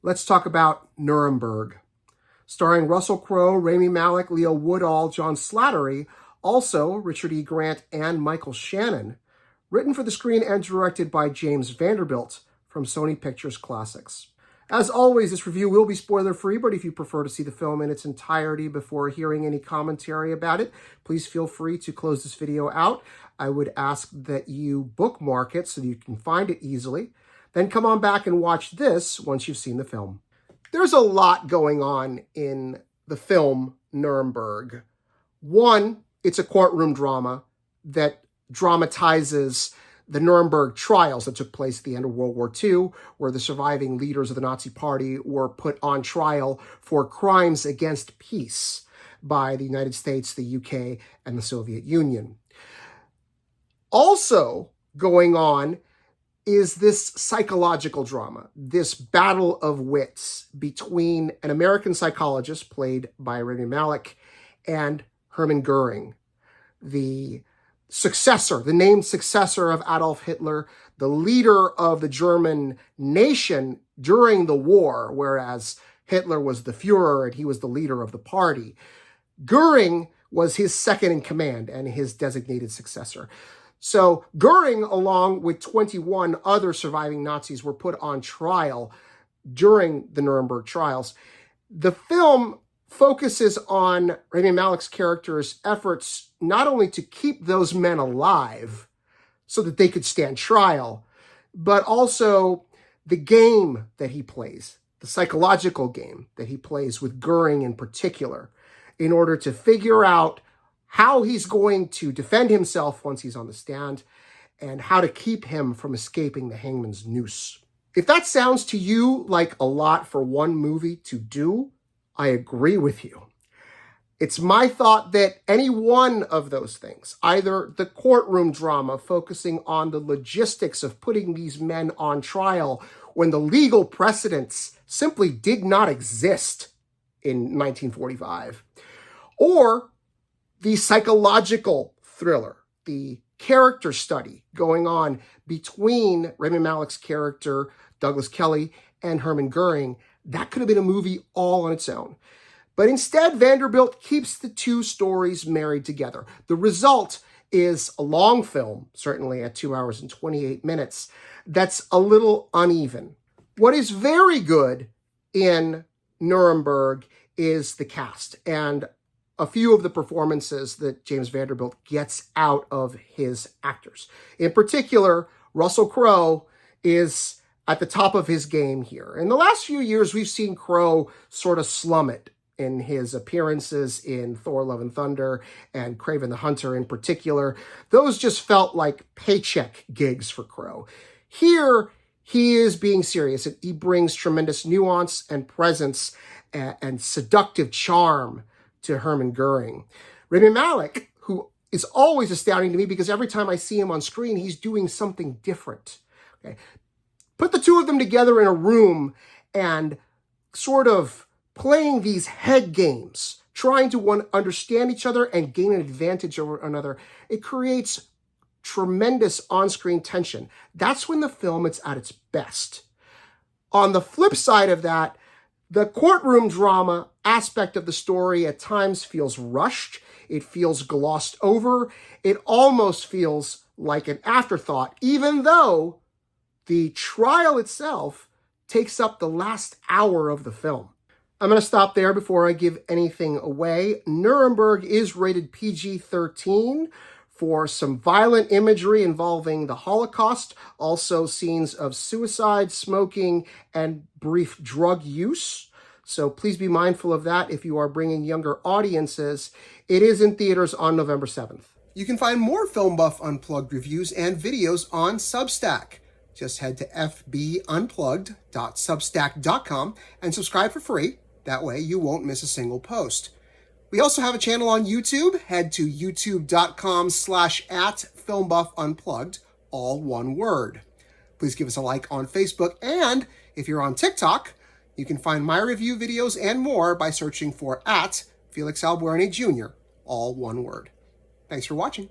Let's talk about Nuremberg. Starring Russell Crowe, Rami Malek, Leo Woodall, John Slattery, also Richard E. Grant and Michael Shannon. Written for the screen and directed by James Vanderbilt from Sony Pictures Classics. As always, this review will be spoiler-free, but if you prefer to see the film in its entirety before hearing any commentary about it, please feel free to close this video out. I would ask that you bookmark it so that you can find it easily. Then come on back and watch this once you've seen the film. There's a lot going on in the film Nuremberg. One, it's a courtroom drama that dramatizes the Nuremberg trials that took place at the end of World War II, where the surviving leaders of the Nazi Party were put on trial for crimes against peace by the United States, the UK, and the Soviet Union. Also going on is this psychological drama, this battle of wits between an American psychologist played by Rami Malek and Hermann Goering, the named successor of Adolf Hitler, the leader of the German nation during the war, whereas Hitler was the Führer and he was the leader of the party. Goering was his second in command and his designated successor. So Goering, along with 21 other surviving Nazis, were put on trial during the Nuremberg trials. The film focuses on Rami Malek's character's efforts not only to keep those men alive so that they could stand trial, but also the game that he plays, the psychological game that he plays with Goering in particular, in order to figure out how he's going to defend himself once he's on the stand and how to keep him from escaping the hangman's noose. If that sounds to you like a lot for one movie to do, I agree with you. It's my thought that any one of those things, either the courtroom drama focusing on the logistics of putting these men on trial when the legal precedents simply did not exist in 1945, or the psychological thriller, the character study going on between Rami Malek's character, Douglas Kelly, and Hermann Goering, that could have been a movie all on its own. But instead, Vanderbilt keeps the two stories married together. The result is a long film, certainly at 2 hours and 28 minutes, that's a little uneven. What is very good in Nuremberg is the cast and a few of the performances that James Vanderbilt gets out of his actors. In particular, Russell Crowe is at the top of his game here. In the last few years, we've seen Crowe sort of slum it in his appearances in Thor: Love and Thunder and Kraven the Hunter in particular. Those just felt like paycheck gigs for Crowe. Here, he is being serious. He brings tremendous nuance and presence and seductive charm to Hermann Goering. Rami Malek, who is always astounding to me because every time I see him on screen, he's doing something different. Okay? Put the two of them together in a room and sort of playing these head games, trying to understand each other and gain an advantage over another. It creates tremendous on-screen tension. That's when the film is at its best. On the flip side of that, the courtroom drama aspect of the story at times feels rushed. It feels glossed over. It almost feels like an afterthought, even though the trial itself takes up the last hour of the film. I'm going to stop there before I give anything away. Nuremberg is rated PG-13 for some violent imagery involving the Holocaust, also scenes of suicide, smoking, and brief drug use. So please be mindful of that if you are bringing younger audiences. It is in theaters on November 7th. You can find more Film Buff Unplugged reviews and videos on Substack. Just head to fbunplugged.substack.com and subscribe for free. That way you won't miss a single post. We also have a channel on YouTube. Head to youtube.com/@FilmBuffUnplugged, all one word. Please give us a like on Facebook, and if you're on TikTok, you can find my review videos and more by searching for @FelixAlbuerne Jr., all one word. Thanks for watching.